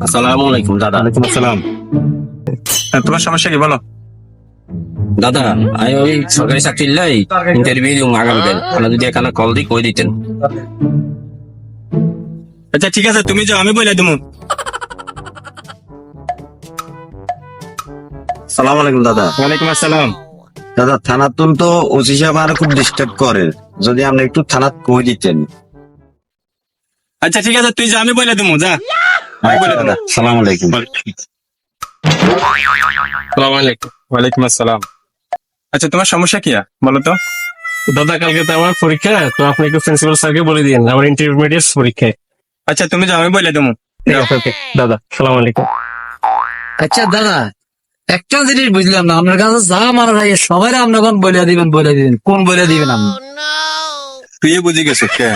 আসসালামু আলাইকুম দাদা। ওয়ালাইকুম আসসালাম। তোমার সমস্যা কি বলো? দাদা আমি ওই সরকারি চাকরির লাই ইন্টারভিউ দিম আগামীকাল, আপনার যদি এখানে কল দিই কই দিতেন। আচ্ছা ঠিক আছে, তুমি যাও, আমি বলে দেবো। সালাম আলাইকুম দাদা। ওয়ালাইকুম আসসালাম। দাদা থানাতুন তো ওসি সাহেব আর খুব ডিস্টার্ব করে, যদি আপনি একটু থানাত কই দিতেন। আচ্ছা ঠিক আছে, তুই যা, আমি বলে দেবো, যা। আমি বলে দেবো। দাদা সালাম আলাইকুম। আসসালামু আলাইকুম। ওয়ালাইকুম আসসালাম। আচ্ছা তোমার সমস্যা কি বলো তো? দাদা কালকে তো আমার পরীক্ষা, তো আপনি একটু প্রিন্সিপাল স্যারকে বলে দিন আমার ইন্টারমিডিয়েট পরীক্ষায়। আচ্ছা তুমি যাও, আমি বলে দেবো। ঠিক আছে, ওকে দাদা, সালাম আলাইকুম। আচ্ছা দাদা, একটা জিনিস বুঝলাম না, আপনার কাছে যা মারা যায় সবাই আপনার বলে দিবেন কোন বলে দিবেন আপনি? তুই বুঝে গেছো কে?